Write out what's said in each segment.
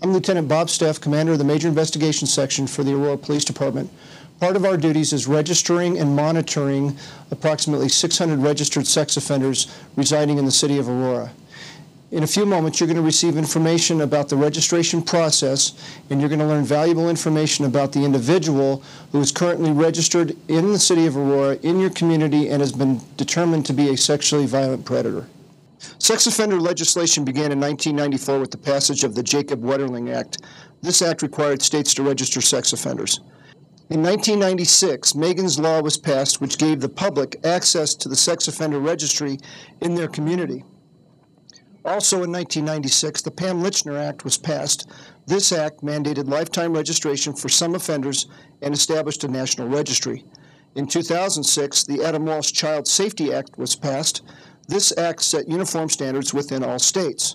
I'm Lieutenant Bob Steff, Commander of the Major Investigations Section for the Aurora Police Department. Part of our duties is registering and monitoring approximately 600 registered sex offenders residing in the city of Aurora. In a few moments, you're going to receive information about the registration process, and you're going to learn valuable information about the individual who is currently registered in the city of Aurora, in your community, and has been determined to be a sexually violent predator. Sex offender legislation began in 1994 with the passage of the Jacob Wetterling Act. This act required states to register sex offenders. In 1996, Megan's Law was passed, which gave the public access to the sex offender registry in their community. Also in 1996, the Pam Lichner Act was passed. This act mandated lifetime registration for some offenders and established a national registry. In 2006, the Adam Walsh Child Safety Act was passed. This act set uniform standards within all states.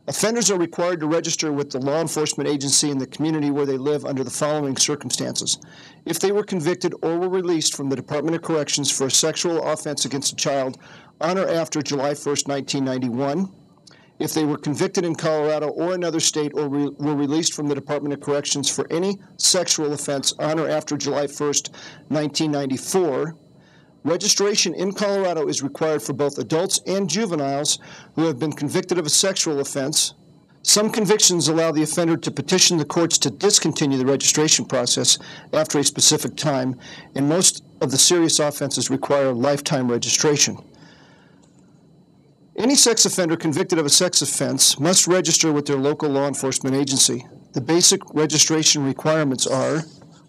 Offenders are required to register with the law enforcement agency in the community where they live under the following circumstances. If they were convicted or were released from the Department of Corrections for a sexual offense against a child on or after July 1st, 1991, if they were convicted in Colorado or another state or were released from the Department of Corrections for any sexual offense on or after July 1st, 1994, registration in Colorado is required for both adults and juveniles who have been convicted of a sexual offense. Some convictions allow the offender to petition the courts to discontinue the registration process after a specific time, and most of the serious offenses require lifetime registration. Any sex offender convicted of a sex offense must register with their local law enforcement agency. The basic registration requirements are: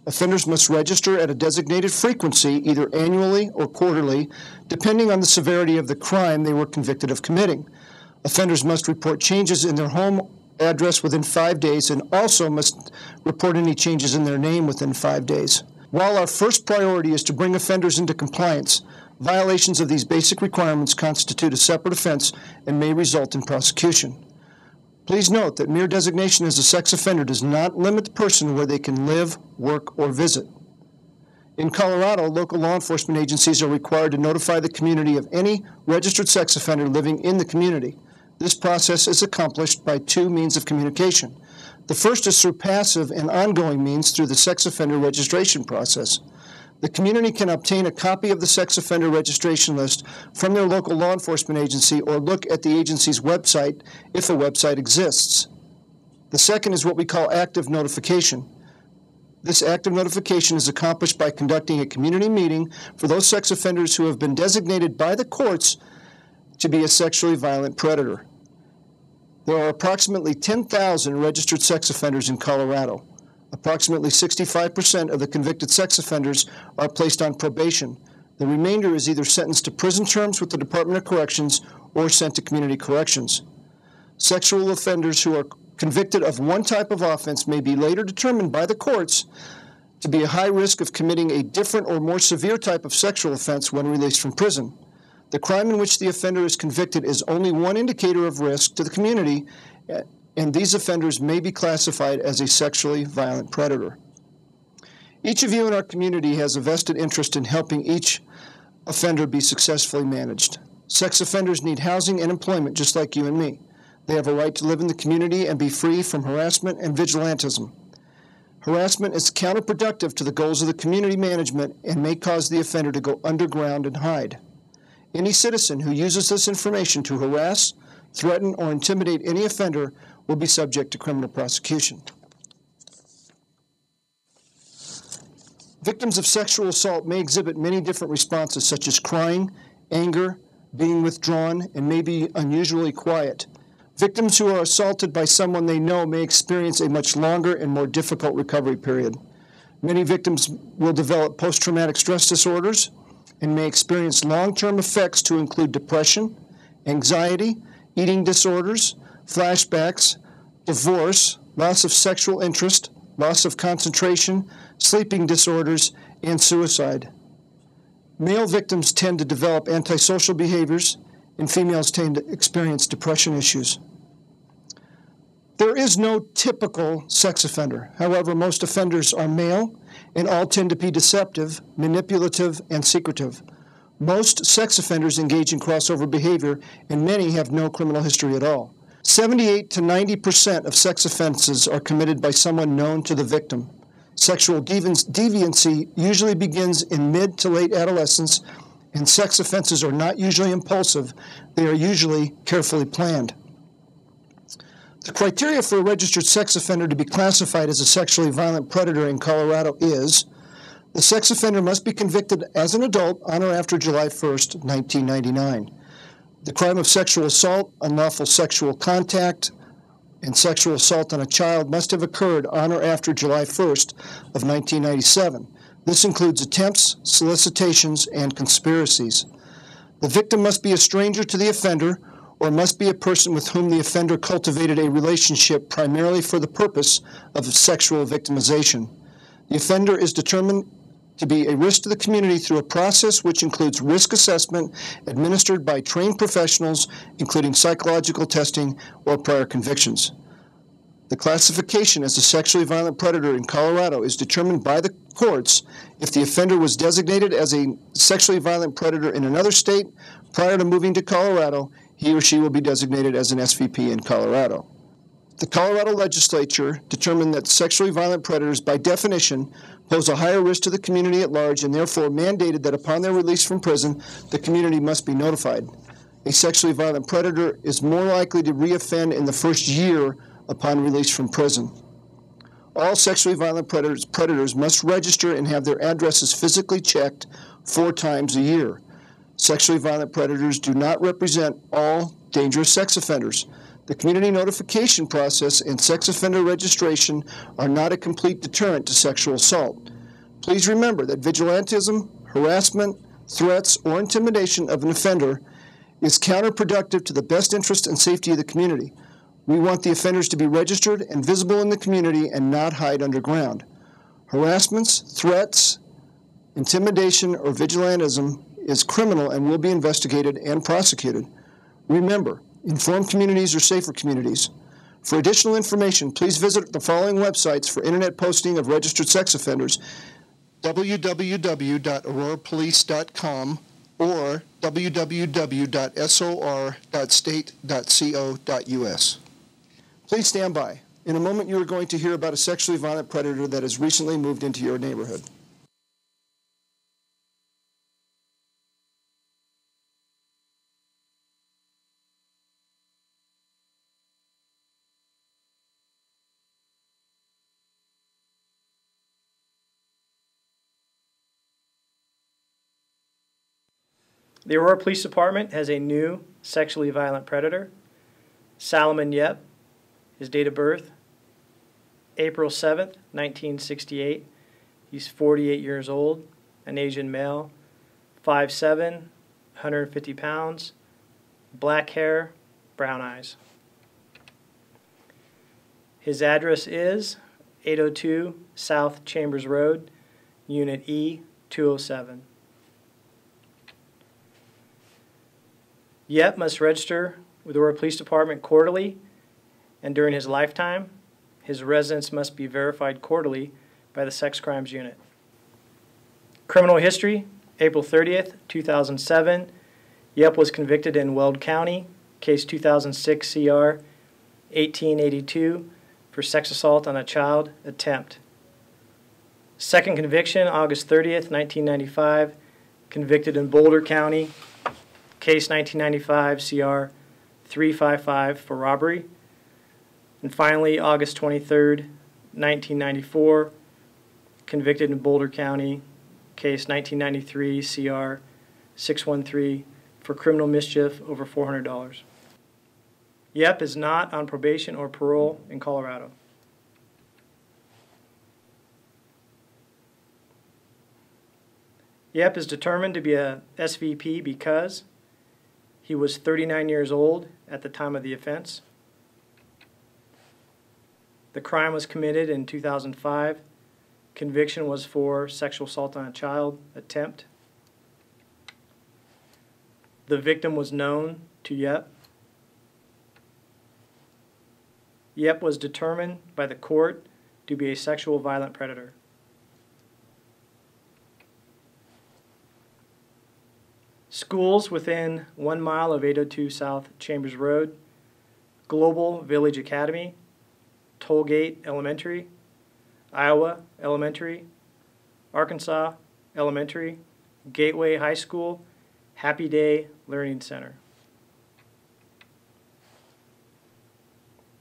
offenders must register at a designated frequency, either annually or quarterly, depending on the severity of the crime they were convicted of committing. Offenders must report changes in their home address within 5 days and also must report any changes in their name within 5 days. While our first priority is to bring offenders into compliance, violations of these basic requirements constitute a separate offense and may result in prosecution. Please note that mere designation as a sex offender does not limit the person where they can live, work, or visit. In Colorado, local law enforcement agencies are required to notify the community of any registered sex offender living in the community. This process is accomplished by two means of communication. The first is through passive and ongoing means through the sex offender registration process. The community can obtain a copy of the sex offender registration list from their local law enforcement agency or look at the agency's website if a website exists. The second is what we call active notification. This active notification is accomplished by conducting a community meeting for those sex offenders who have been designated by the courts to be a sexually violent predator. There are approximately 10,000 registered sex offenders in Colorado. Approximately 65% of the convicted sex offenders are placed on probation. The remainder is either sentenced to prison terms with the Department of Corrections or sent to community corrections. Sexual offenders who are convicted of one type of offense may be later determined by the courts to be a high risk of committing a different or more severe type of sexual offense when released from prison. The crime in which the offender is convicted is only one indicator of risk to the community, and these offenders may be classified as a sexually violent predator. Each of you in our community has a vested interest in helping each offender be successfully managed. Sex offenders need housing and employment just like you and me. They have a right to live in the community and be free from harassment and vigilantism. Harassment is counterproductive to the goals of the community management and may cause the offender to go underground and hide. Any citizen who uses this information to harass, threaten, or intimidate any offender will be subject to criminal prosecution. Victims of sexual assault may exhibit many different responses, such as crying, anger, being withdrawn, and may be unusually quiet. Victims who are assaulted by someone they know may experience a much longer and more difficult recovery period. Many victims will develop post-traumatic stress disorders and may experience long-term effects to include depression, anxiety, eating disorders, flashbacks, divorce, loss of sexual interest, loss of concentration, sleeping disorders, and suicide. Male victims tend to develop antisocial behaviors, and females tend to experience depression issues. There is no typical sex offender. However, most offenders are male, and all tend to be deceptive, manipulative, and secretive. Most sex offenders engage in crossover behavior, and many have no criminal history at all. 78 to 90% of sex offenses are committed by someone known to the victim. Sexual deviancy usually begins in mid to late adolescence, and sex offenses are not usually impulsive. They are usually carefully planned. The criteria for a registered sex offender to be classified as a sexually violent predator in Colorado is: the sex offender must be convicted as an adult on or after July 1st, 1999. The crime of sexual assault, unlawful sexual contact, and sexual assault on a child must have occurred on or after July 1st of 1997. This includes attempts, solicitations, and conspiracies. The victim must be a stranger to the offender or must be a person with whom the offender cultivated a relationship primarily for the purpose of sexual victimization. The offender is determined to be a risk to the community through a process which includes risk assessment administered by trained professionals, including psychological testing or prior convictions. The classification as a sexually violent predator in Colorado is determined by the courts if the offender was designated as a sexually violent predator in another state prior to moving to Colorado. He or she will be designated as an SVP in Colorado. The Colorado legislature determined that sexually violent predators, by definition, pose a higher risk to the community at large and therefore mandated that upon their release from prison, the community must be notified. A sexually violent predator is more likely to reoffend in the first year upon release from prison. All sexually violent predators must register and have their addresses physically checked 4 times a year. Sexually violent predators do not represent all dangerous sex offenders. The community notification process and sex offender registration are not a complete deterrent to sexual assault. Please remember that vigilantism, harassment, threats, or intimidation of an offender is counterproductive to the best interest and safety of the community. We want the offenders to be registered and visible in the community and not hide underground. Harassments, threats, intimidation, or vigilantism is criminal and will be investigated and prosecuted. Remember, informed communities are safer communities. For additional information, please visit the following websites for internet posting of registered sex offenders: www.aurorapolice.com or www.sor.state.co.us. Please stand by. In a moment, you are going to hear about a sexually violent predator that has recently moved into your neighborhood. The Aurora Police Department has a new sexually violent predator, Saliman Yep. His date of birth, April 7th, 1968. He's 48 years old, an Asian male, 5'7", 150 pounds, black hair, brown eyes. His address is 802 South Chambers Road, Unit E, 207. Yep must register with the Aurora Police Department quarterly, and during his lifetime, his residence must be verified quarterly by the Sex Crimes Unit. Criminal history, April 30th, 2007. Yep was convicted in Weld County, case 2006 CR 1882 for sex assault on a child attempt. Second conviction, August 30th, 1995, convicted in Boulder County, case 1995 CR 355 for robbery. And finally, August 23rd, 1994, convicted in Boulder County, case 1993 CR 613 for criminal mischief over $400. Yep is not on probation or parole in Colorado. Yep is determined to be a SVP because he was 39 years old at the time of the offense. The crime was committed in 2005. Conviction was for sexual assault on a child attempt. The victim was known to Yep. Yep was determined by the court to be a sexual violent predator. Schools within 1 mile of 802 South Chambers Road Global Village Academy, Tollgate Elementary, Iowa Elementary, Arkansas Elementary, Gateway High School, Happy Day Learning Center.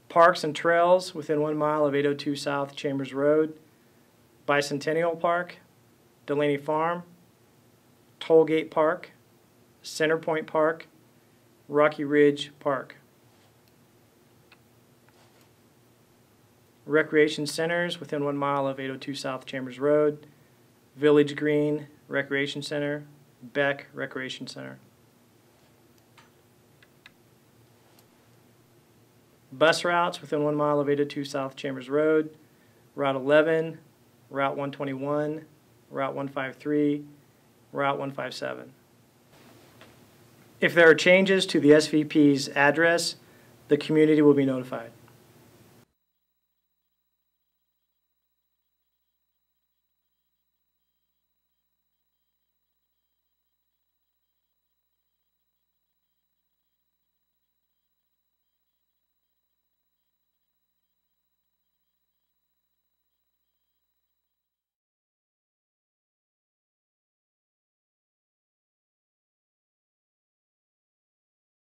Parks and trails within 1 mile of 802 South Chambers Road, Bicentennial Park, Delaney Farm, Tollgate Park, Centerpoint Park, Rocky Ridge Park. Recreation centers within 1 mile of 802 South Chambers Road, Village Green Recreation Center, Beck Recreation Center. Bus routes within 1 mile of 802 South Chambers Road, Route 11, Route 121, Route 153, Route 157. If there are changes to the SVP's address, the community will be notified.